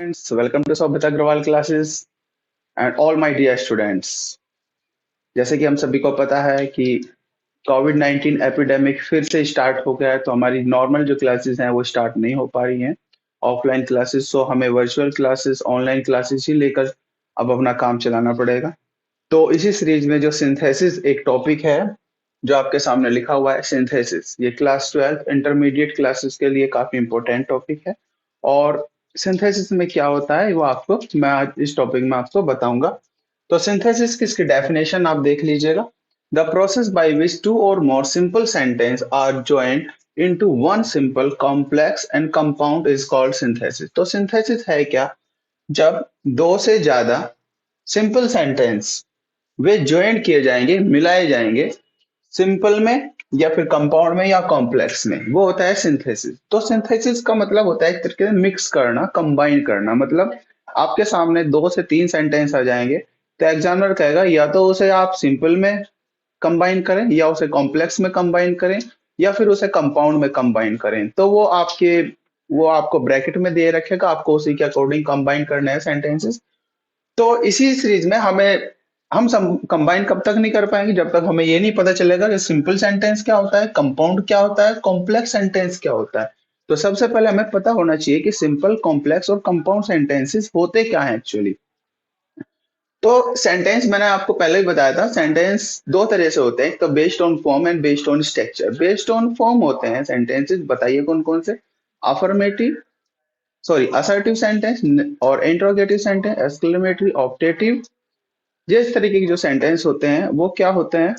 Friends, welcome to Soubhit Agrawal classes and all my dear students. जैसे कि हम सभी को पता है कि कोविड-19 एपिडेमिक फिर से स्टार्ट हो गया है, तो हमारी नॉर्मल जो क्लासेस हैं वो स्टार्ट नहीं हो पा रही हैं, ऑफलाइन क्लासेस। सो हमें वर्चुअल क्लासेस, ऑनलाइन क्लासेस ही लेकर अब अपना काम चलाना पड़ेगा। तो इसी सीरीज में जो सिंथेसिस एक टॉपिक है, जो आपके सामने लिखा हुआ है सिंथेसिस, ये क्लास 12 इंटरमीडिएट क्लासेस के लिए काफी इंपॉर्टेंट टॉपिक है। और सिंथेसिस में क्या होता है वो आपको मैं आज इस टॉपिक में आपको बताऊंगा। तो सिंथेसिस की इसकी डेफिनेशन आप देख लीजिएगा। The process by which two or more simple sentence are joined into one simple complex and compound is called synthesis। तो सिंथेसिस है क्या? जब दो से ज्यादा सिंपल सेंटेंस वे ज्वाइन किए जाएंगे, मिलाए जाएंगे सिंपल में या फिर कंपाउंड में या कॉम्प्लेक्स में, वो होता है सिंथेसिस। तो सिंथेसिस का मतलब होता है एक तरीके से मिक्स करना, कंबाइन करना। मतलब आपके सामने दो से तीन सेंटेंस आ जाएंगे, तो एग्जामिनर कहेगा या तो उसे आप सिंपल में कंबाइन करें या उसे कॉम्प्लेक्स में कंबाइन करें या फिर उसे कंपाउंड में कंबाइन करें। तो वो आपको ब्रैकेट में दे रखेगा, आपको उसी के अकॉर्डिंग कंबाइन करना है सेंटेंसेस। तो इसी सीरीज में हम कंबाइन कब तक नहीं कर पाएंगे, जब तक हमें ये नहीं पता चलेगा कि सिंपल सेंटेंस क्या होता है, कंपाउंड क्या होता है, कॉम्प्लेक्स सेंटेंस क्या होता है। तो सबसे पहले हमें पता होना चाहिए कि सिंपल, कॉम्प्लेक्स और कंपाउंड सेंटेंसेस होते क्या हैं एक्चुअली। तो सेंटेंस मैंने आपको पहले ही बताया था, सेंटेंस दो तरह से होते हैं, तो based on form and based on structure. Based on form होते हैं सेंटेंसेस, बताइए कौन कौन से। अफर्मेटिव, सॉरी असर्टिव सेंटेंस और इंट्रोगेटिव सेंटेंस, एक्सक्लेमेटरी, ऑप्टेटिव। ये इस तरीके के जो सेंटेंस होते हैं वो क्या होते हैं,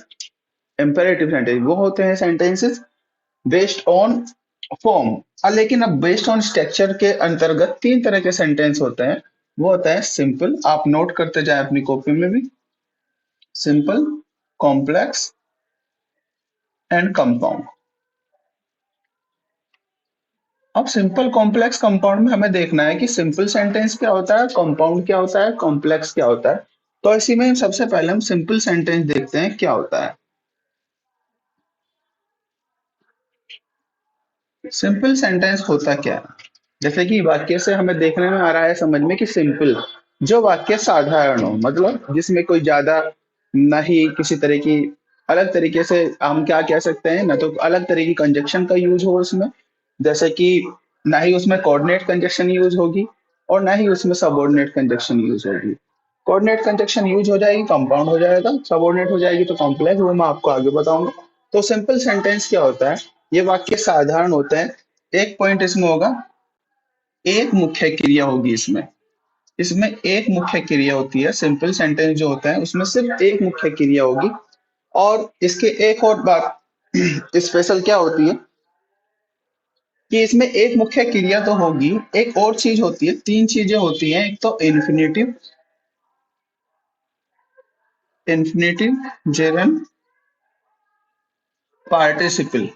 इंपेरेटिव सेंटेंस। वो होते हैं सेंटेंसेस बेस्ड ऑन फॉर्म। लेकिन अब बेस्ड ऑन स्ट्रक्चर के अंतर्गत तीन तरह के सेंटेंस होते हैं। वो होता है सिंपल, आप नोट करते जाए अपनी कॉपी में भी, सिंपल, कॉम्प्लेक्स एंड कंपाउंड। अब सिंपल, कॉम्प्लेक्स, कंपाउंड में हमें देखना है कि सिंपल सेंटेंस क्या होता है, कंपाउंड क्या होता है, कॉम्प्लेक्स क्या होता है। तो इसी में सबसे पहले हम सिंपल सेंटेंस देखते हैं क्या होता है। सिंपल सेंटेंस होता क्या है? जैसे कि वाक्य से हमें देखने में आ रहा है समझ में कि सिंपल, जो वाक्य साधारण हो, मतलब जिसमें कोई ज्यादा ना ही किसी तरह की अलग तरीके से, हम क्या कह सकते हैं ना, तो अलग तरह की कंजक्शन का यूज हो उसमें। जैसे कि ना ही उसमें कोऑर्डिनेट कंजक्शन यूज होगी और ना ही उसमें सबऑर्डिनेट कंजक्शन यूज होगी। कोऑर्डिनेट कंजक्शन यूज हो जाएगी कंपाउंड हो जाएगा, सबऑर्डिनेट हो जाएगी तो कॉम्प्लेक्स, वो मैं आपको आगे बताऊंगा। तो सिंपल सेंटेंस क्या होता है, ये वाक्य साधारण होते हैं। एक पॉइंट इसमें होगा, एक मुख्य क्रिया होगी इसमें। इसमें एक मुख्य क्रिया होती है, सिंपल सेंटेंस जो होता है उसमें सिर्फ एक मुख्य क्रिया होगी। और इसके एक और बात स्पेशल क्या होती है कि इसमें एक मुख्य क्रिया तो होगी, एक और चीज होती है, तीन चीजें होती हैं। एक तो इन्फिनेटिव, इन्फिनेटिव, जेरन, पार्टिसिपल।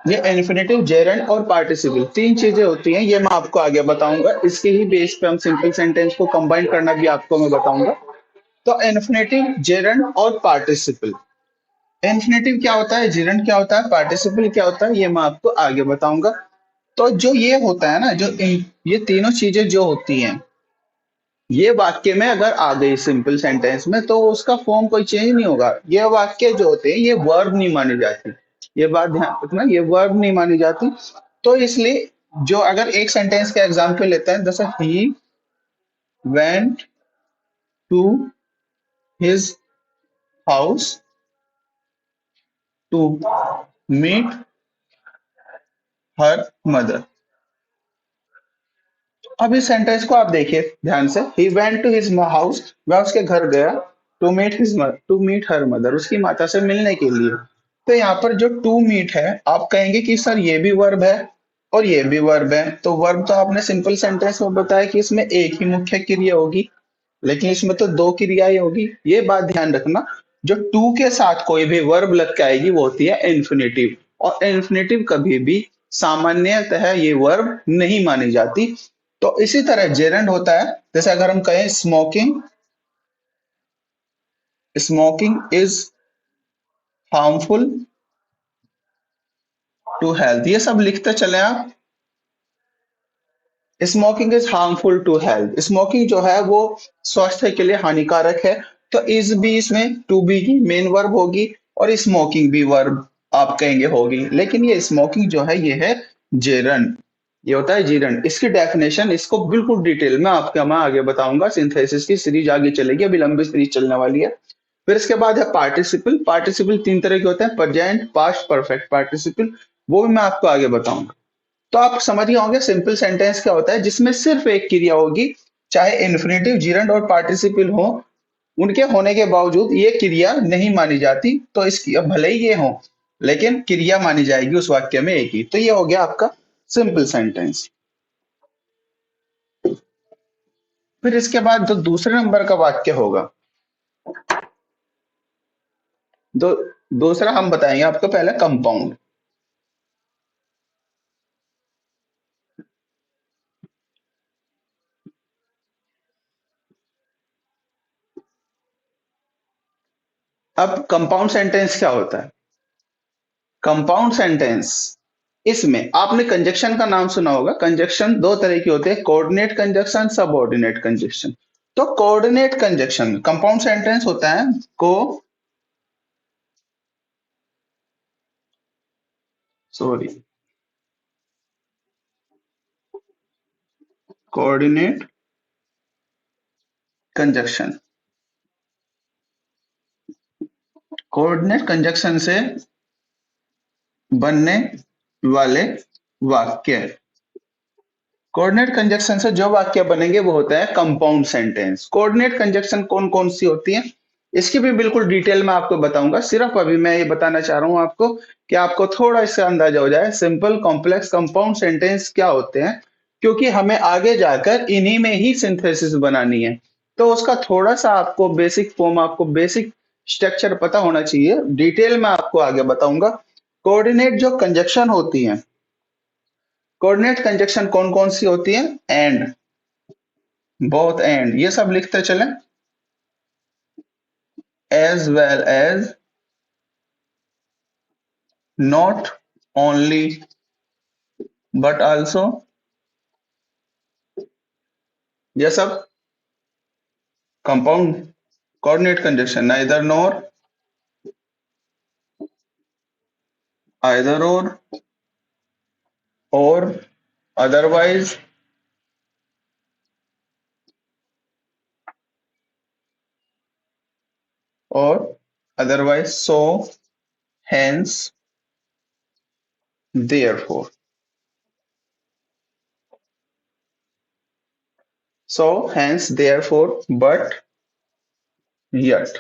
ये इन्फिनेटिव, जेरंड और पार्टिसिपल तीन चीजें होती हैं, ये मैं आपको आगे बताऊंगा। इसके ही बेस पे हम सिंपल सेंटेंस को कंबाइन करना भी आपको मैं बताऊंगा। तो इन्फिनेटिव, जेरंड और पार्टिसिपल। इन्फिनेटिव क्या होता है, जेरंड क्या होता है, पार्टिसिपल क्या होता है, ये मैं आपको आगे बताऊंगा। तो जो ये होता है ना, ये तीनों चीजें जो होती हैं, ये वाक्य में अगर आ गई सिंपल सेंटेंस में, तो उसका फॉर्म कोई चेंज नहीं होगा। ये वाक्य जो होते हैं ये वर्ब नहीं मानी जाती, ये बात ध्यान रखना, ये वर्ब नहीं मानी जाती। तो इसलिए जो अगर एक सेंटेंस का एग्जांपल लेते हैं, जैसे he went to his house to meet her mother. अब इस सेंटेंस को आप देखिए ध्यान से, he went to his house, वह उसके घर गया, टू मीट हर मदर, उसकी माता से मिलने के लिए। तो यहाँ पर जो टू मीट है, आप कहेंगे कि सर ये भी वर्ब है और ये भी वर्ब है। तो वर्ब तो आपने सिंपल सेंटेंस में बताया कि इसमें एक ही मुख्य क्रिया होगी, लेकिन इसमें तो दो क्रियाएं होगी। ये बात ध्यान रखना, जो टू के साथ कोई भी वर्ब लग के आएगी वो होती है इन्फिनेटिव, और इन्फिनेटिव कभी भी सामान्यतः ये वर्ब नहीं मानी जाती। तो इसी तरह जेरंड होता है, जैसे अगर हम कहें smoking, smoking is harmful to health, ये सब लिखते चले आप। Smoking is harmful to health, smoking जो है वो स्वास्थ्य के लिए हानिकारक है। तो इस भी इसमें टू बी की मेन वर्ब होगी और स्मोकिंग भी वर्ब आप कहेंगे होगी, लेकिन ये स्मोकिंग जो है ये है जेरन, ये होता है जीरन। इसकी डेफिनेशन इसको बिल्कुल डिटेल में आपके मैं आगे बताऊंगा, सिंथेसिस की सीरीज आगे चलेगी, अभी लंबी सीरीज चलने वाली है। फिर इसके बाद है पार्टिसिपल, पार्टिसिपल तीन तरह के होते हैं, प्रेजेंट, पास्ट, परफेक्ट पार्टिसिपल, वो भी मैं आपको आगे बताऊंगा। तो आप समझ गए होंगे सिंपल सेंटेंस क्या होता है, जिसमें सिर्फ एक क्रिया होगी, चाहे इन्फिनेटिव, जीरंड और पार्टिसिपल हो, उनके होने के बावजूद ये क्रिया नहीं मानी जाती, तो इसकी अब भले ही ये हो लेकिन क्रिया मानी जाएगी उस वाक्य में एक ही। तो ये हो गया आपका सिंपल सेंटेंस। फिर इसके बाद जो दूसरे नंबर का वाक्य होगा, दो दूसरा हम बताएंगे आपको, पहले कंपाउंड। अब कंपाउंड सेंटेंस क्या होता है? कंपाउंड सेंटेंस, इसमें आपने कंजक्शन का नाम सुना होगा। कंजक्शन दो तरह की होते हैं, कोऑर्डिनेट कंजक्शन, सबऑर्डिनेट कंजक्शन। तो कोऑर्डिनेट कंजक्शन कंपाउंड सेंटेंस होता है, को sorry coordinate conjunction. Coordinate conjunction से बनने वाले वाक्य, कोऑर्डिनेट कंजक्शन से जो वाक्य बनेंगे वो होता है कंपाउंड सेंटेंस। कोऑर्डिनेट कंजक्शन कौन कौन सी होती है, इसकी भी बिल्कुल डिटेल में आपको बताऊंगा। सिर्फ अभी मैं ये बताना चाह रहा हूं आपको कि आपको थोड़ा इसका अंदाजा हो जाए सिंपल कॉम्प्लेक्स कंपाउंड सेंटेंस क्या होते हैं, क्योंकि हमें आगे जाकर इन्हीं में ही सिंथेसिस बनानी है। तो उसका थोड़ा सा आपको बेसिक फॉर्म, आपको बेसिक स्ट्रक्चर पता होना चाहिए। डिटेल में आपको आगे बताऊंगा। कोऑर्डिनेट जो कंजक्शन होती है, कोऑर्डिनेट कंजक्शन कौन कौन सी होती है, एंड, बोथ एंड, ये सब लिखते चलें, as well as, not only, but also, ये सब compound coordinate conjunction. Neither nor, either और अदरवाइज, और otherwise, so, hence, therefore, so hence therefore, but, yet.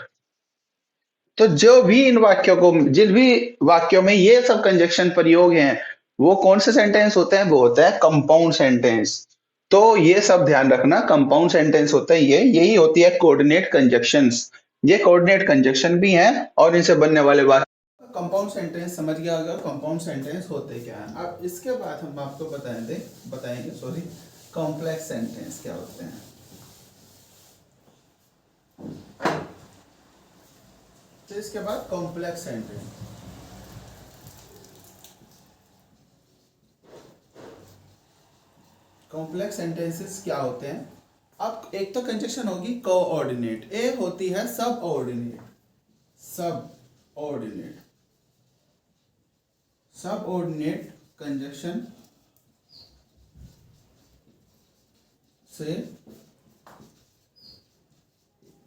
तो जो भी इन वाक्यों को, जिन भी वाक्यों में ये सब कंजक्शन प्रयोग हैं, वो कौन से सेंटेंस होते हैं, वो होता है कंपाउंड सेंटेंस। तो ये सब ध्यान रखना, कंपाउंड सेंटेंस होता है ये, यही होती है कोऑर्डिनेट कंजक्शंस। ये कोऑर्डिनेट कंजक्शन भी हैं और इनसे बनने वाले वाक्य कंपाउंड सेंटेंस। समझ गया होगा कंपाउंड सेंटेंस होते क्या है। अब इसके बाद हम आपको बताएंगे सॉरी, कॉम्प्लेक्स सेंटेंस क्या होते हैं। तो इसके बाद कॉम्प्लेक्स सेंटेंस, कॉम्प्लेक्स सेंटेंसेस क्या होते हैं। अब एक तो कंजक्शन होगी कोऑर्डिनेट, एक होती है सब ऑर्डिनेट। सब ऑर्डिनेट, सब ऑर्डिनेट कंजक्शन से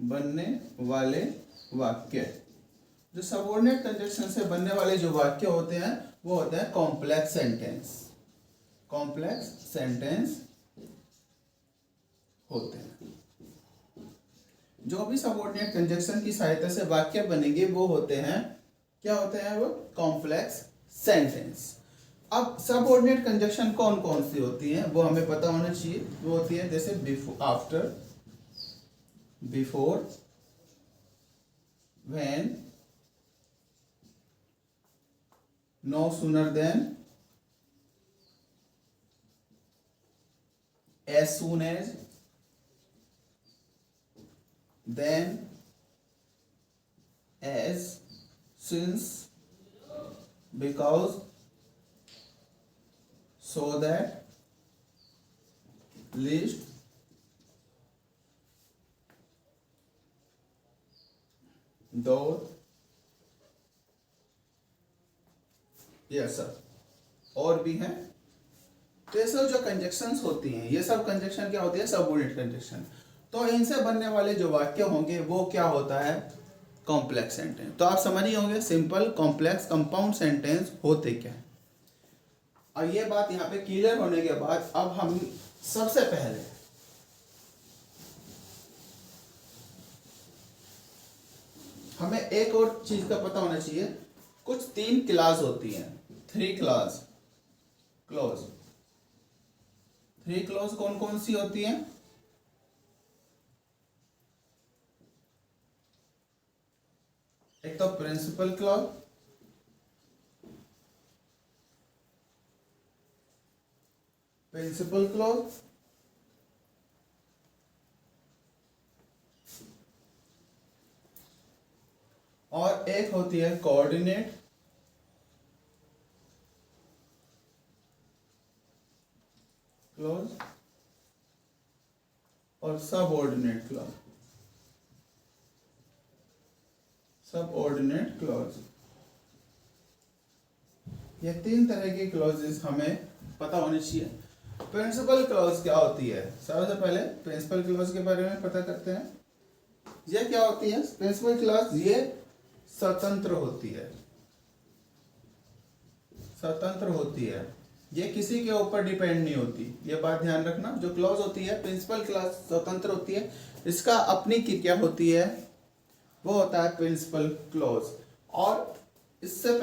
बनने वाले वाक्य, जो सबऑर्डिनेट कंजक्शन से बनने वाले जो वाक्य होते हैं वो होते हैं कॉम्प्लेक्स सेंटेंस। कॉम्प्लेक्स सेंटेंस होते हैं। जो भी सबऑर्डिनेट कंजक्शन की सहायता से वाक्य बनेंगे वो होते हैं, क्या होते हैं वो, कॉम्प्लेक्स सेंटेंस। अब सबऑर्डिनेट कंजक्शन कौन कौन सी होती हैं वो हमें पता होना चाहिए। वो होती है जैसे before, after, before, when, no sooner than, as soon as, then, as, since, because, so that least those, yes sir, और भी हैं। तो ये सब जो कंजक्शंस होती हैं, ये सब कंजक्शन क्या होती है, सबऑर्डिनेट कंजक्शन। तो इनसे बनने वाले जो वाक्य होंगे वो क्या होता है, कॉम्प्लेक्स सेंटेंस। तो आप समझ ही होंगे सिंपल, कॉम्प्लेक्स, कंपाउंड सेंटेंस होते क्या है। और ये बात यहाँ पे क्लियर होने के बाद अब हम सबसे पहले हमें एक और चीज का पता होना चाहिए। कुछ 3 क्लास होती हैं, 3 क्लास क्लॉज। 3 क्लॉज कौन कौन सी होती हैं, एक तो प्रिंसिपल क्लॉज, प्रिंसिपल क्लॉज, और एक होती है कोऑर्डिनेट क्लॉज और सबऑर्डिनेट क्लॉज, सबऑर्डिनेट क्लॉज। ये 3 तरह की क्लॉजेस हमें पता होनी चाहिए। प्रिंसिपल क्लॉज क्या होती है, सबसे पहले प्रिंसिपल क्लॉज के बारे में पता करते हैं। ये क्या होती है प्रिंसिपल क्लॉज, ये स्वतंत्र होती है, स्वतंत्र होती है, ये किसी के ऊपर डिपेंड नहीं होती। ये बात ध्यान रखना, जो क्लॉज होती है प्रिंसिपल क्लॉज स्वतंत्र होती है, इसका अपनी की क्या होती है, वो होता है प्रिंसिपल क्लॉज। और इससे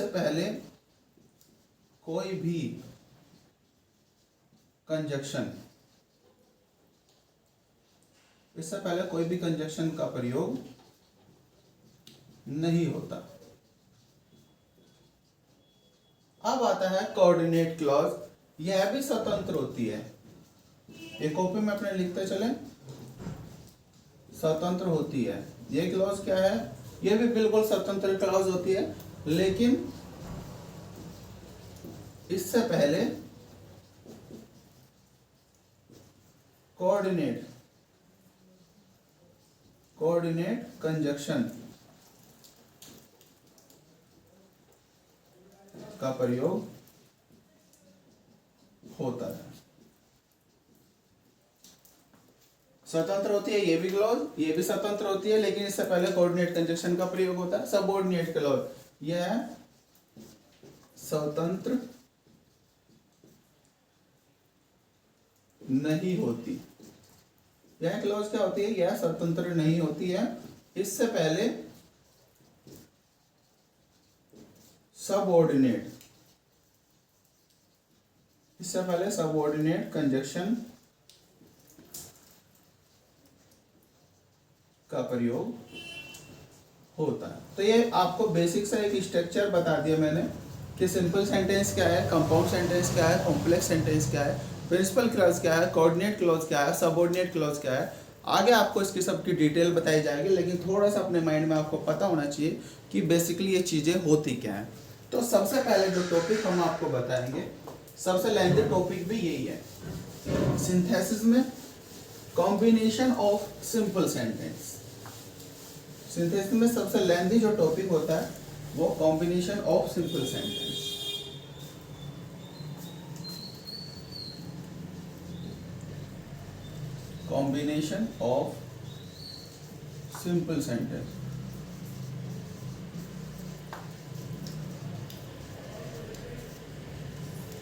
पहले कोई भी कंजक्शन, इससे पहले कोई भी कंजक्शन का प्रयोग नहीं होता। अब आता है कोऑर्डिनेट क्लॉज, यह भी स्वतंत्र होती है। एक कॉपी में अपने लिखते चले, स्वतंत्र होती है। ये क्लॉज क्या है, ये भी बिल्कुल स्वतंत्र क्लॉज होती है, लेकिन इससे पहले कोऑर्डिनेट कंजक्शन का प्रयोग होता है। स्वतंत्र होती है ये भी क्लॉज, ये भी स्वतंत्र होती है, लेकिन इससे पहले कोऑर्डिनेट कंजक्शन का प्रयोग होता है। सबऑर्डिनेट क्लॉज, यह स्वतंत्र नहीं होती। यह क्लॉज क्या होती है, यह स्वतंत्र नहीं होती है। इससे पहले सबऑर्डिनेट कंजक्शन का प्रयोग होता है। तो ये आपको बेसिक सा एक स्ट्रक्चर बता दिया मैंने कि सिंपल सेंटेंस क्या है, कंपाउंड सेंटेंस क्या है, कॉम्प्लेक्स सेंटेंस क्या है, प्रिंसिपल क्लॉज क्या है, कोऑर्डिनेट क्लॉज क्या है, सबऑर्डिनेट क्लॉज क्या है। आगे आपको इसकी सबकी डिटेल बताई जाएगी, लेकिन थोड़ा सा अपने माइंड में आपको पता होना चाहिए कि बेसिकली ये चीज़ें होती क्या हैं। तो सबसे पहले जो टॉपिक हम आपको बताएंगे, सबसे लेंथी टॉपिक भी यही है, सिंथेसिस में combination of simple sentence. Synthesis में सबसे लेंथी जो टॉपिक होता है वो combination of simple sentence. Combination of simple sentence.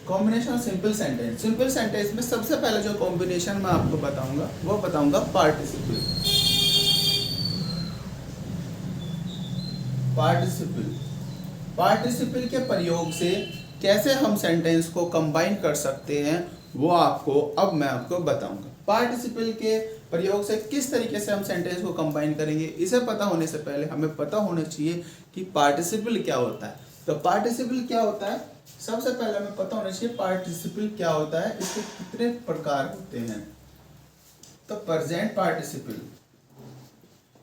Combination of simple sentence, simple sentence में सबसे पहले जो कॉम्बिनेशन मैं आपको बताऊंगा वो बताऊंगा पार्टिसिपल। पार्टिसिपल के प्रयोग से कैसे हम सेंटेंस को कंबाइन कर सकते हैं वो अब मैं आपको बताऊंगा। पार्टिसिपल के प्रयोग से किस तरीके से हम सेंटेंस को कंबाइन करेंगे, इसे पता होने से पहले हमें पता होना चाहिए कि पार्टिसिपल क्या होता है। तो पार्टिसिपल क्या होता है, सबसे पहले हमें पता होना चाहिए पार्टिसिपल क्या होता है, इसके कितने प्रकार होते हैं। तो प्रेजेंट पार्टिसिपल,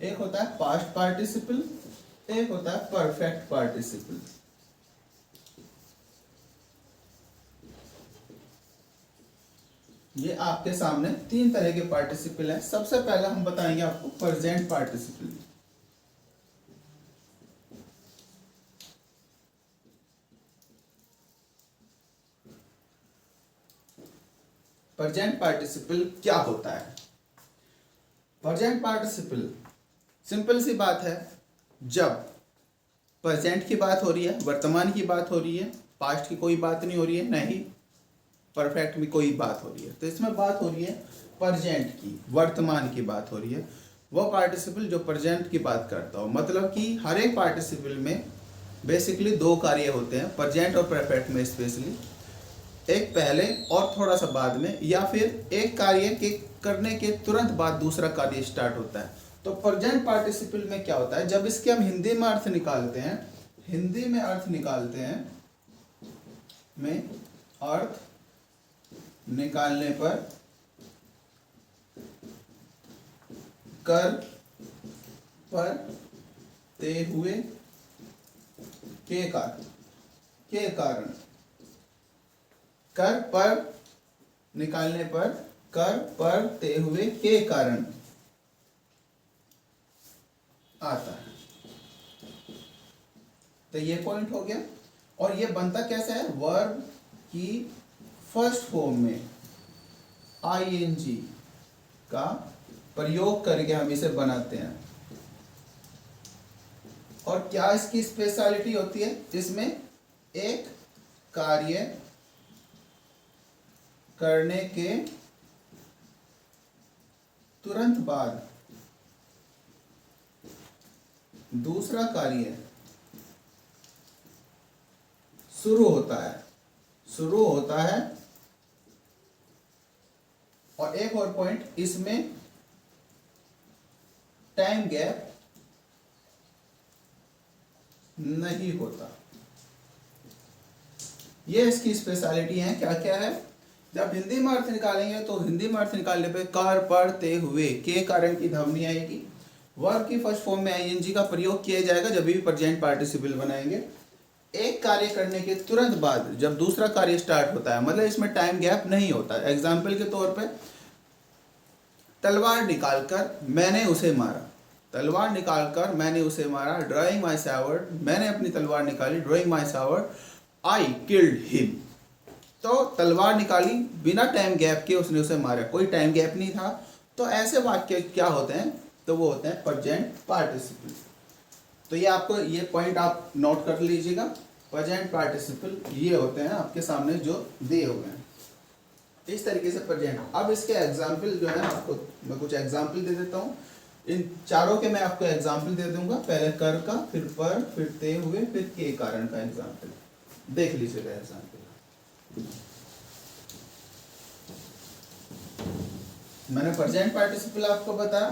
एक होता है पास्ट पार्टिसिपल, एक होता है परफेक्ट पार्टिसिपल। ये आपके सामने तीन तरह के पार्टिसिपल हैं। सबसे पहला हम बताएंगे आपको प्रेजेंट पार्टिसिपल। प्रेजेंट पार्टिसिपल क्या होता है? प्रेजेंट पार्टिसिपल सिंपल सी बात है, जब प्रेजेंट की बात हो रही है, वर्तमान की बात हो रही है, पास्ट की कोई बात नहीं हो रही है, नहीं परफेक्ट में कोई बात हो रही है, तो इसमें बात हो रही है प्रेजेंट की, वर्तमान की बात हो रही है। वो पार्टिसिपल जो प्रेजेंट की बात करता हो, मतलब कि हर एक पार्टिसिपल में बेसिकली दो कार्य होते हैं, प्रेजेंट और परफेक्ट में स्पेशली, एक पहले और थोड़ा सा बाद में, या फिर एक कार्य के करने के तुरंत बाद दूसरा कार्य स्टार्ट होता है। तो प्रेजेंट पार्टिसिपल में क्या होता है, जब इसके हम हिंदी में अर्थ निकालते हैं, हिंदी में अर्थ निकालते हैं, में अर्थ निकालने पर कर पर ते हुए के कारण कर पर निकालने पर कर पर ते हुए के कारण आता है। तो ये पॉइंट हो गया। और ये बनता कैसा है, वर्ब की फर्स्ट फॉर्म में आईएनजी का प्रयोग करके हम इसे बनाते हैं। और क्या इसकी स्पेशलिटी होती है, इसमें एक कार्य करने के तुरंत बाद दूसरा कार्य शुरू होता है। और एक और पॉइंट, इसमें टाइम गैप नहीं होता। ये इसकी स्पेशलिटी है। क्या क्या है, जब हिंदी में अर्थ निकालेंगे तो हिंदी में अर्थ निकालने पे कर पर ते हुए के कारण की ध्वनि आएगी। वर्ब की फर्स्ट फॉर्म में आईएनजी का प्रयोग किया जाएगा जब भी प्रेजेंट पार्टिसिपल बनाएंगे। एक कार्य करने के तुरंत बाद जब दूसरा कार्य स्टार्ट होता है, मतलब इसमें टाइम गैप नहीं होता। एग्जाम्पल के तौर पे, तलवार निकालकर मैंने उसे मारा, तलवार निकालकर मैंने उसे मारा, ड्राइंग माई सैवर्ड, मैंने अपनी तलवार निकाली, ड्राइंग माई सैवर्ड, आई किल्ड हिम। तो तलवार निकाली, बिना टाइम गैप के उसने उसे मारा, कोई टाइम गैप नहीं था। तो ऐसे वाक्य क्या होते हैं, तो वो होते हैं प्रेजेंट पार्टिसिपल। तो ये आपको ये पॉइंट आप नोट कर लीजिएगा। प्रेजेंट पार्टिसिपल ये होते हैं आपके सामने जो दिए हुए हैं, इस तरीके से प्रेजेंट। अब इसके एग्जाम्पल जो है आपको मैं कुछ एग्जाम्पल दे देता हूँ। इन चारों के मैं आपको एग्जाम्पल दे दूंगा, पहले कर का, फिर पर, फिर ते हुए, फिर के कारण का एग्जाम्पल देख लीजिएगा। एग्जाम्पल मैंने प्रेजेंट पार्टिसिपल आपको बताया,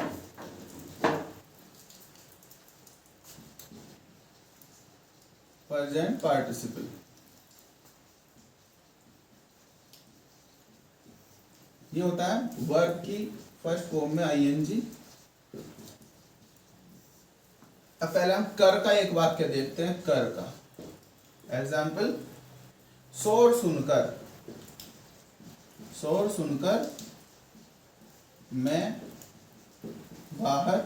प्रेजेंट पार्टिसिपल ये होता है वर्ब की फर्स्ट फॉर्म में आईएनजी। अब पहले हम कर का एक वाक्य देखते हैं। कर का एग्जाम्पल, शोर सुनकर मैं बाहर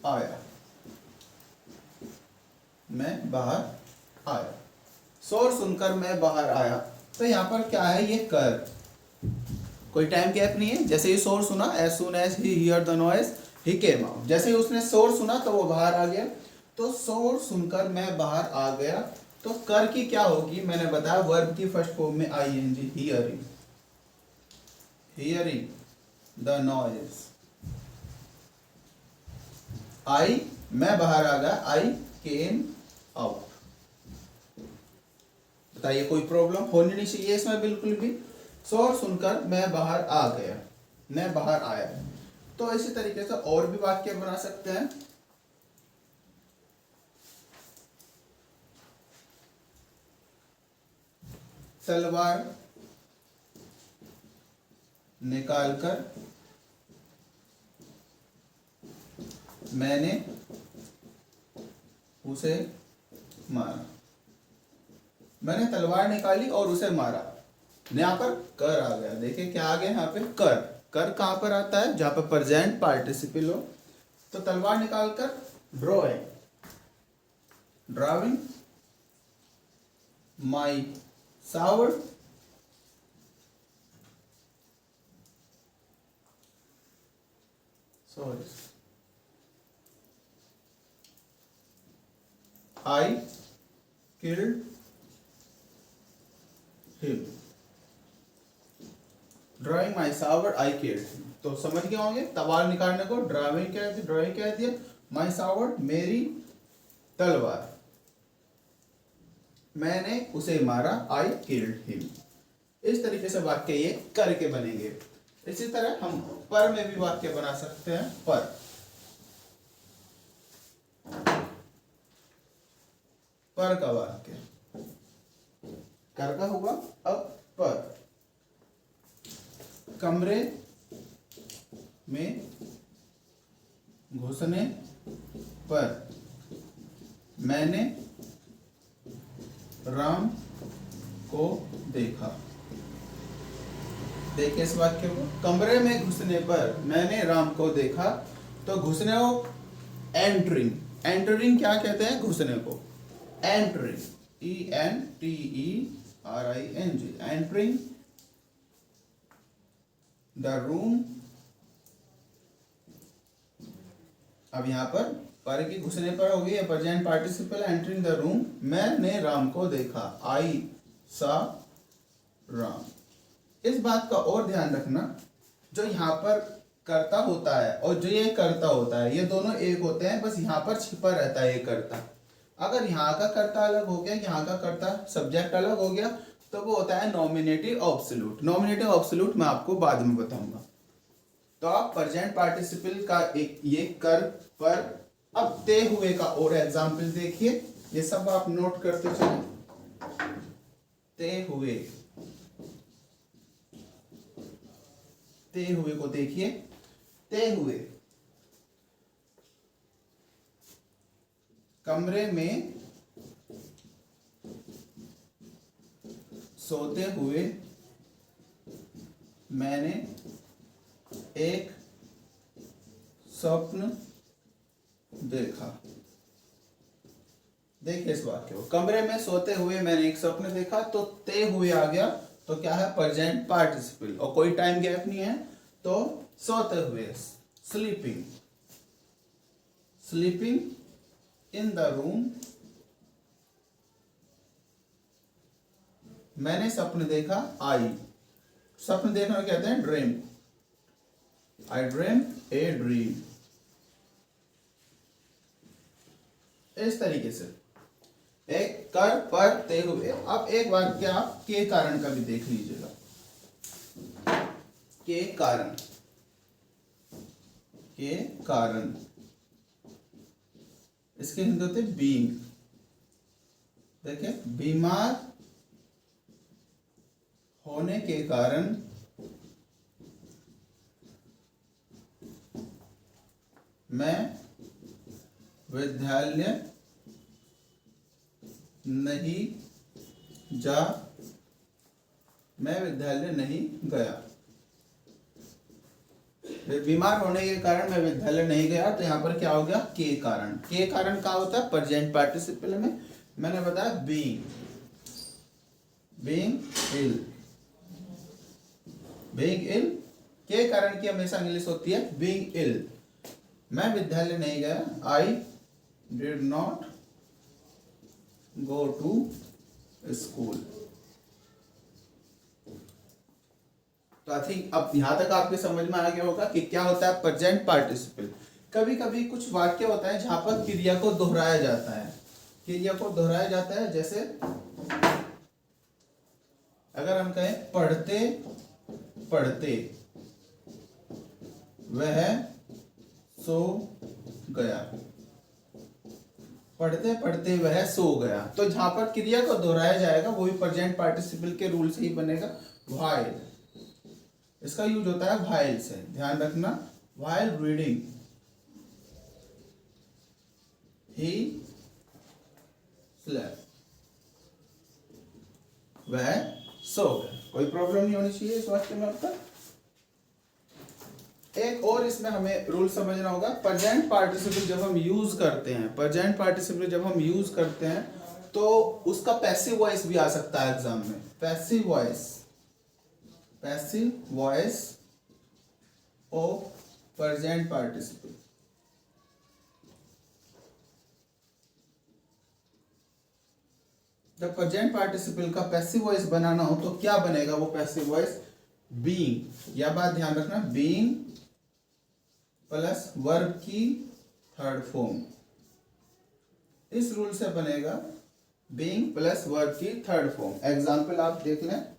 आया, शोर सुनकर मैं बाहर आया। तो यहाँ पर क्या है, ये कर, कोई टाइम गैप नहीं है। जैसे ही शोर सुना, as soon as he hear the noise he came out, जैसे ही उसने शोर सुना तो वो बाहर आ गया। तो शोर सुनकर मैं बाहर आ गया। तो कर की क्या होगी, मैंने बताया वर्ब की फर्स्ट फॉर्म में आईएनजी, हियरिंग द नॉइज। आई मैं बाहर आ गया, आई केम आउट। बताइए कोई प्रॉब्लम होनी नहीं चाहिए इसमें बिल्कुल भी। शोर सुनकर मैं बाहर आ गया, मैं बाहर आया। तो इसी तरीके से और भी वाक्य बना सकते हैं। तलवार निकालकर मैंने उसे मारा, मैंने तलवार निकाली और उसे मारा। यहाँ पर कर आ गया, देखिए क्या आ गया यहाँ पे कर। कर कहाँ पर आता है, जहाँ पर प्रेजेंट पार्टिसिपल हो। तो तलवार निकाल कर drawing, drawing my sword, sorry I killed him, drawing my sword I killed him. तो समझ गए होंगे तलवार निकालने को ड्राइंग कह दिया, ड्राइंग कह दिया, माई सावर्ड मेरी तलवार, मैंने उसे मारा, आई किल्ड हिम। इस तरीके से वाक्य ये करके बनेंगे। इसी तरह हम पर में भी वाक्य बना सकते हैं। पर का वाक्य कर का होगा। अब पर, कमरे में घुसने पर मैंने राम को देखा। देखिए इस वाक्य को, कमरे में घुसने पर मैंने राम को देखा। तो घुसने को एंटरिंग, एंटरिंग क्या कहते हैं घुसने को, entering, ENTERING, entering the room. अब यहाँ पर की घुसने पर होगी present participle, entering the room, मैंने राम को देखा, आई सा राम। इस बात का और ध्यान रखना, जो यहाँ पर कर्ता होता है और जो ये कर्ता होता है, ये दोनों एक होते हैं, बस यहाँ पर छिपा रहता है ये कर्ता। अगर यहाँ का कर्ता अलग हो गया, यहाँ का कर्ता सब्जेक्ट अलग हो गया, तो वो होता है नॉमिनेटिव ऑब्सोल्यूट। नॉमिनेटिव ऑब्सोल्यूट मैं आपको बाद में बताऊंगा। तो आप प्रेजेंट पार्टिसिपल का एक ये कर पर। अब ते हुए का और एग्जाम्पल देखिए, ये सब आप नोट करते चले। ते हुए, ते हुए को देखिए, ते हुए कमरे में सोते हुए मैंने एक स्वप्न देखा। देखिए इस वाक्य को, कमरे में सोते हुए मैंने एक स्वप्न देखा। तो ते हुए आ गया, तो क्या है प्रेजेंट पार्टिसिपल और कोई टाइम गैप नहीं है, तो सोते हुए, sleeping, sleeping in the room, मैंने स्वप्न देखा, आई, स्वप्न देखना कहते हैं dream, I dream a dream. इस तरीके से एक कर पर ते हुए। अब एक वाक्य आप के कारण का भी देख लीजिएगा। के कारण, के कारण, इसके हिंदी होते बीइंग। देखिए, बीमार होने के कारण मैं विद्यालय नहीं जा, मैं विद्यालय नहीं गया। बीमार होने के कारण मैं विद्यालय नहीं गया, तो यहाँ पर क्या हो गया के कारण। के कारण क्या होता है प्रेजेंट पार्टिसिपल में, मैंने बताया बीइंग, बीइंग इल, बीइंग इल। के कारण की हमेशा इंग्लिश होती है बीइंग इल। मैं विद्यालय नहीं गया, I did not go to school. तो आई थिंक अब यहां तक आपके समझ में आ गया होगा कि क्या होता है प्रेजेंट पार्टिसिपल। कभी कभी कुछ वाक्य होता है जहां पर क्रिया को दोहराया जाता है, क्रिया को दोहराया जाता है। जैसे अगर हम कहें पढ़ते पढ़ते वह सो गया, पढ़ते पढ़ते वह सो गया, तो जहां पर क्रिया को दोहराया जाएगा वो भी प्रेजेंट पार्टिसिपल के रूल से ही बनेगा। व्हाइल, इसका यूज होता है व्हाइल से, ध्यान रखना। व्हाइल रीडिंग ही स्लेप्ट, वह सो कोई प्रॉब्लम नहीं होनी चाहिए इस वाक्य में अब तक। एक और इसमें हमें रूल समझना होगा, प्रेजेंट पार्टिसिपल जब हम यूज करते हैं, प्रेजेंट पार्टिसिपल जब हम यूज करते हैं तो उसका पैसिव वॉइस भी आ सकता है एग्जाम में। Passive voice of present participle. जब प्रेजेंट पार्टिसिपल का पैसिव वॉइस बनाना हो तो क्या बनेगा वो पैसिव वॉइस? बीइंग। यह बात ध्यान रखना, बीइंग प्लस वर्ब की थर्ड फॉर्म। इस रूल से बनेगा बीइंग प्लस वर्ब की थर्ड फॉर्म। एग्जाम्पल आप देख लें।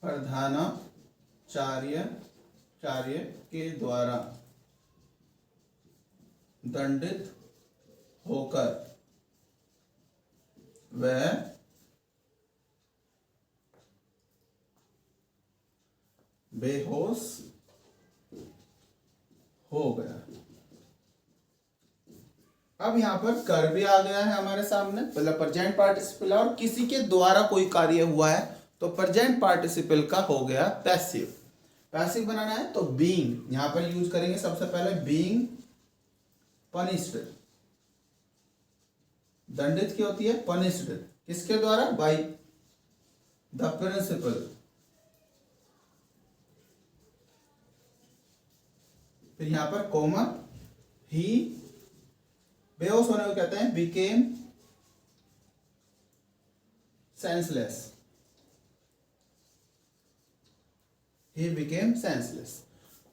प्रधानाचार्य के द्वारा दंडित होकर वह बेहोश हो गया। अब यहां पर कर भी आ गया है हमारे सामने, मतलब प्रेजेंट पार्टिसिपल और किसी के द्वारा कोई कार्य हुआ है तो प्रेजेंट पार्टिसिपल का हो गया पैसिव। पैसिव बनाना है तो बीइंग यहां पर यूज करेंगे सबसे पहले, बीइंग पनिश्ड। दंडित क्या होती है? पनिश्ड। किसके द्वारा? By the principal. फिर यहां पर कोमा, ही बेहोश होने को कहते हैं became senseless. He became senseless.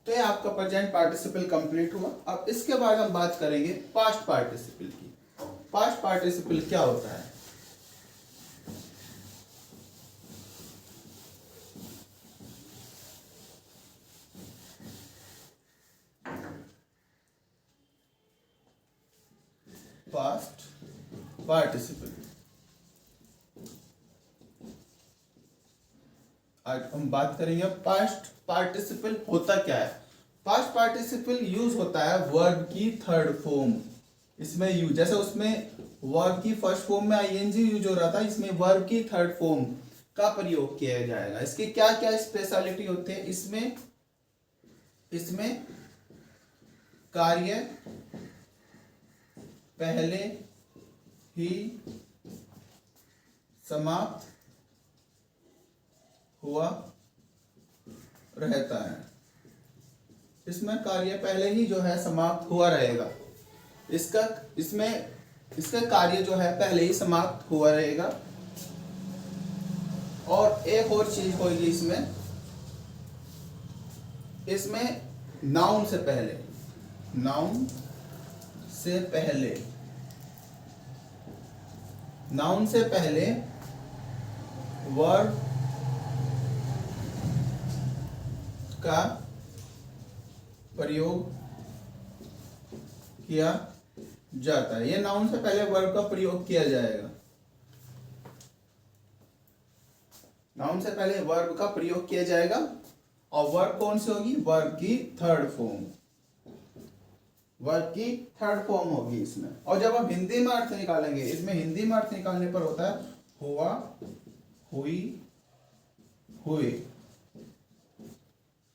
तो ये आपका प्रेजेंट पार्टिसिपल कंप्लीट हुआ। अब इसके बाद हम बात करेंगे पास्ट पार्टिसिपल की। पास्ट पार्टिसिपल क्या होता है? Past participle. आज हम बात करेंगे पास्ट पार्टिसिपल होता क्या है। पास्ट पार्टिसिपल यूज होता है वर्ब की थर्ड फॉर्म। इसमें यूज, जैसे उसमें वर्ब की फर्स्ट फॉर्म में आईएनजी यूज हो रहा था, इसमें वर्ब की थर्ड फॉर्म का प्रयोग किया जाएगा। इसके क्या क्या स्पेशलिटी होते हैं? इसमें कार्य पहले ही समाप्त हुआ रहता है। इसमें कार्य पहले ही जो है समाप्त हुआ रहेगा। इसका कार्य जो है पहले ही समाप्त हुआ रहेगा। और एक और चीज होगी इसमें नाउन से पहले वर्ब का प्रयोग किया जाता है। ये नाउन से पहले वर्ब का प्रयोग किया जाएगा। नाउन से पहले वर्ब का प्रयोग किया जाएगा। और वर्ब कौन सी होगी? वर्ब की थर्ड फॉर्म। वर्ब की थर्ड फॉर्म होगी इसमें। और जब हम हिंदी में अर्थ निकालेंगे, इसमें हिंदी में अर्थ निकालने पर होता है हुआ, हुई, हुए।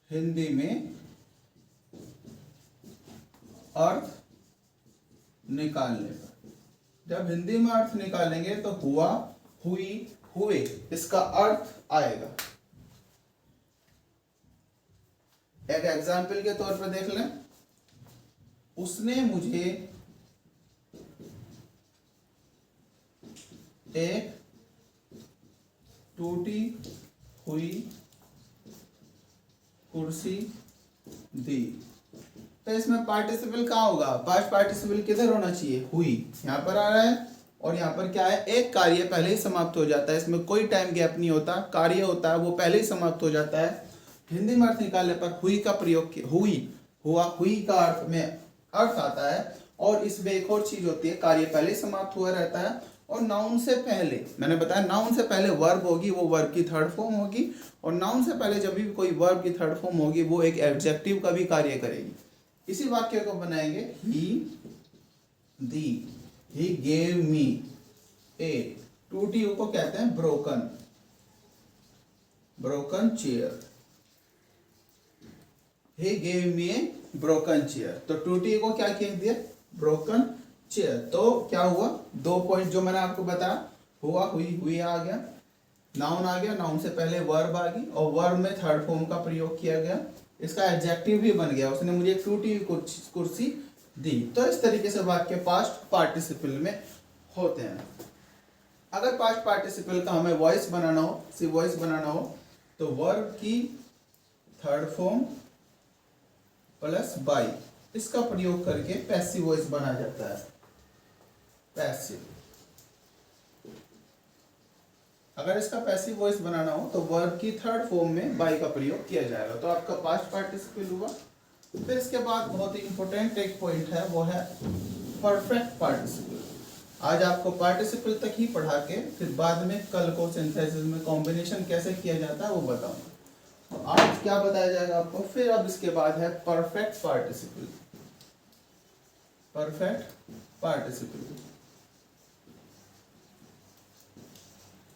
हिंदी में अर्थ निकालने पर, जब हिंदी में अर्थ निकालेंगे तो हुआ, हुई, हुए इसका अर्थ आएगा। एक एग्जाम्पल के तौर पर देख लें। उसने मुझे एक टूटी हुई कुर्सी दी। तो इसमें पार्टिसिपल कहाँ होगा? पास्ट पार्टिसिपल किधर होना चाहिए? हुई। यहां पर आ रहा है। और यहाँ पर क्या है? एक कार्य पहले ही समाप्त हो जाता है। इसमें कोई टाइम गैप नहीं होता। कार्य होता है वो पहले ही समाप्त हो जाता है। हिंदी में अर्थ निकालने पर हुई का प्रयोग किया, हुई, हुआ, हुई का अर्थ में अर्थ आता है। और इसमें एक और चीज होती है, कार्य पहले समाप्त हुआ रहता है। और नाउन से पहले, मैंने बताया नाउन से पहले वर्ब होगी, वो वर्ब की थर्ड फॉर्म होगी। और नाउन से पहले जब भी कोई वर्ब की थर्ड फॉर्म होगी वो एक एडजेक्टिव का भी कार्य करेगी। इसी वाक्य को बनाएंगे ही गेव मी ए, टूटी को कहते हैं broken chair. He gave me A broken chair, तो टूटी को क्या कह दिया, ब्रोकन चेयर। तो क्या हुआ, 2 पॉइंट जो मैंने आपको बताया, हुआ हुई आ गया, नाउन आ गया, नाउन से पहले वर्ब आ गई और वर्ब में थर्ड फॉर्म का प्रयोग किया गया, इसका एडजेक्टिव भी बन गया, उसने मुझे टूटी हुई कुर्सी दी। तो इस तरीके से वाक्य पास्ट पार्टिसिपल में होते हैं। अगर पास्ट पार्टिसिपल का हमें वॉइस बनाना हो तो वर्ब की थर्ड फॉर्म प्लस बाई, इसका प्रयोग करके पैसिव वॉइस बना जाता है, पैसिव। अगर इसका पैसिव वॉइस बनाना हो तो वर्ब की थर्ड फॉर्म में बाई का प्रयोग किया जाएगा, तो आपका पास्ट पार्टिसिपल हुआ। फिर इसके बाद बहुत ही इंपॉर्टेंट एक पॉइंट है, वो है परफेक्ट पार्टिसिपल। आज आपको पार्टिसिपल तक ही पढ़ा के फिर बाद में कल को सिंथेसिस में कॉम्बिनेशन कैसे किया जाता है वो बताऊंगा। तो आज क्या बताया जाएगा आपको, फिर अब इसके बाद है परफेक्ट पार्टिसिपल।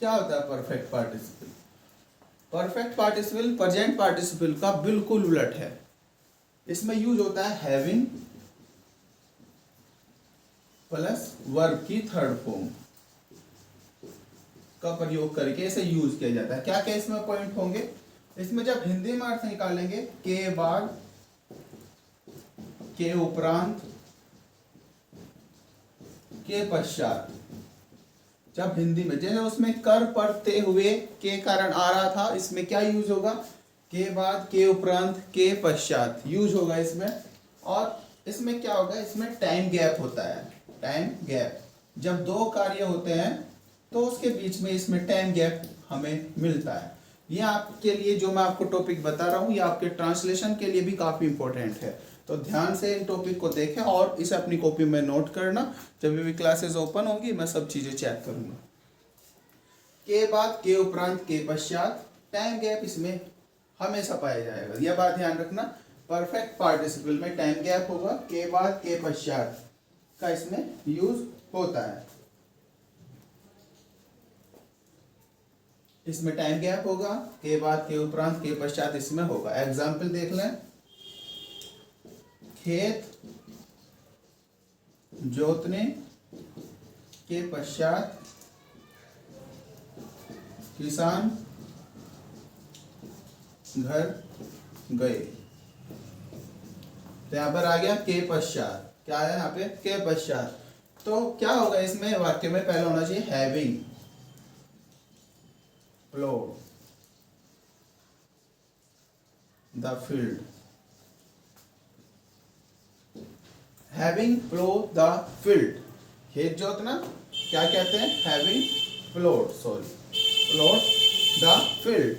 क्या होता है perfect participle? Perfect participle present participle का बिल्कुल उलट है। इसमें यूज होता है हैविंग प्लस वर्ब की थर्ड फॉर्म का प्रयोग करके इसे यूज किया जाता है। क्या क्या इसमें पॉइंट होंगे, इसमें जब हिंदी में अर्थ निकालेंगे के बाद, के उपरांत, के पश्चात, जब हिंदी में जैसे उसमें कर पढ़ते हुए के कारण आ रहा था, इसमें क्या यूज होगा, के बाद, के उपरांत, के पश्चात यूज होगा इसमें। और इसमें क्या होगा, इसमें टाइम गैप होता है, टाइम गैप। जब 2 कार्य होते हैं तो उसके बीच में इसमें टाइम गैप हमें मिलता है। ये आपके लिए जो मैं आपको टॉपिक बता रहा हूँ, ये आपके ट्रांसलेशन के लिए भी काफी इंपॉर्टेंट है, तो ध्यान से इन टॉपिक को देखें और इसे अपनी कॉपी में नोट करना। जब भी क्लासेस ओपन होगी मैं सब चीजें चेक करूंगा। के बाद, के उपरांत, के पश्चात, टाइम गैप इसमें हमेशा पाया जाएगा, यह बात ध्यान रखना। परफेक्ट पार्टिसिपल में टाइम गैप होगा, के बाद, के पश्चात का इसमें यूज होता है, इसमें टाइम गैप होगा, के बाद, के उपरांत, के पश्चात इसमें होगा। एग्जाम्पल देख लें, खेत जोतने के पश्चात किसान घर गए। तो यहां पर आ गया के पश्चात, क्या है यहाँ पे, के पश्चात। तो क्या होगा इसमें वाक्य में, पहले होना चाहिए having ploughed the field, having plough the field, खेत जोतना क्या कहते हैं, हैविंग प्लोड द फील्ड।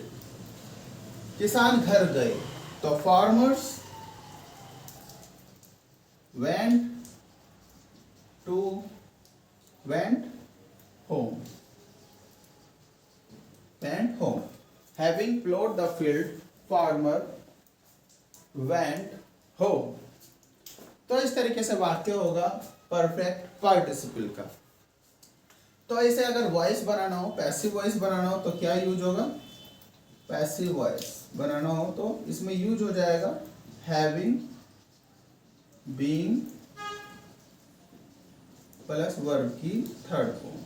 किसान घर गए, तो farmers went home, having plowed the field, farmer went home। तो इस तरीके से वाक्य होगा परफेक्ट पार्टिसिपल का। तो इसे अगर वॉइस बनाना हो, पैसिव वॉइस बनाना हो, तो क्या यूज होगा, पैसिव वॉइस बनाना हो तो इसमें यूज हो जाएगा हैविंग, बीइंग प्लस वर्ब की थर्ड फॉर्म,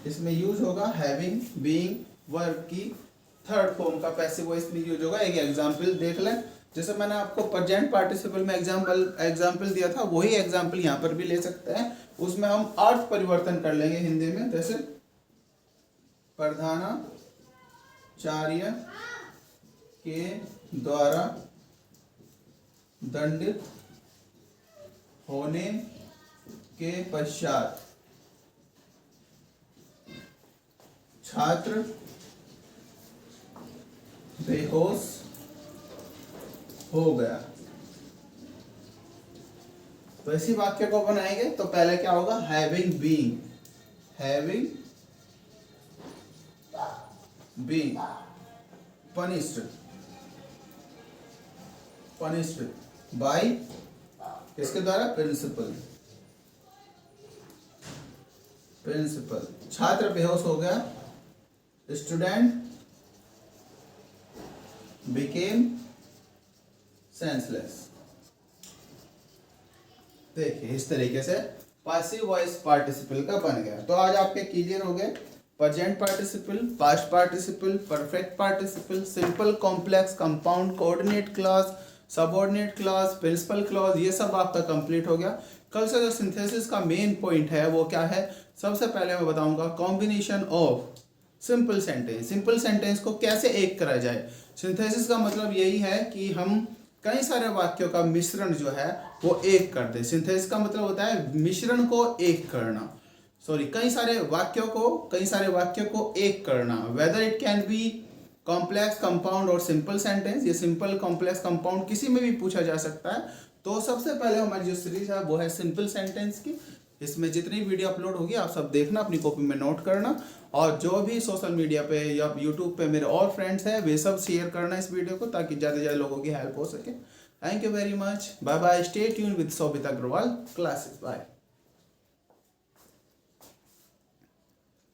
इसमें यूज होगा हैविंग, बीइंग, वर्ब की थर्ड फॉर्म का पैसिव वॉइस में यूज होगा। एक एग्जांपल देख लें, जैसे मैंने आपको प्रेजेंट पार्टिसिपल में एग्जांपल दिया था, वही एग्जांपल यहाँ पर भी ले सकते हैं। उसमें हम अर्थ परिवर्तन कर लेंगे हिंदी में, जैसे प्रधानाचार्य के द्वारा दंडित होने के पश्चात छात्र बेहोश हो गया। तो इसी वाक्य को बनाएंगे तो पहले क्या होगा, having being punished punished bye किसके द्वारा? प्रिंसिपल। प्रिंसिपल। छात्र बेहोश हो गया, स्टूडेंट बिकेम सेंसलेस। देखिए इस तरीके से पासिव वॉइस पार्टिसिपल का बन गया। तो आज आपके क्लियर हो गए present participle, past participle, perfect participle, simple, complex, compound, coordinate clause, subordinate clause, principal clause, ये सब आपका कंप्लीट हो गया। कल से जो सिंथेसिस का मेन पॉइंट है वो क्या है? सबसे पहले मैं बताऊंगा combination of simple sentence. Simple sentence को कैसे एक करा जाए। सिंथेसिस का मतलब यही है कि हम कई सारे वाक्यों का मिश्रण जो है वो एक कर दे। सिंथेसिस का मतलब होता है मिश्रण को एक करना, सॉरी कई सारे वाक्यों को एक करना। Whether it can be complex, compound और सिंपल सेंटेंस। ये सिंपल, कॉम्प्लेक्स, कंपाउंड किसी में भी पूछा जा सकता है। तो सबसे पहले हमारी जो सीरीज है वो है सिंपल सेंटेंस की। इसमें जितनी वीडियो अपलोड होगी आप सब देखना, अपनी कॉपी में नोट करना, और जो भी सोशल मीडिया पे या यूट्यूब पे मेरे और फ्रेंड्स हैं वे सब शेयर करना इस वीडियो को, ताकि ज़्यादा से ज़्यादा लोगों की हेल्प हो सके। Thank you very much, bye bye, stay tune with Shobhita Agrawal classes, bye.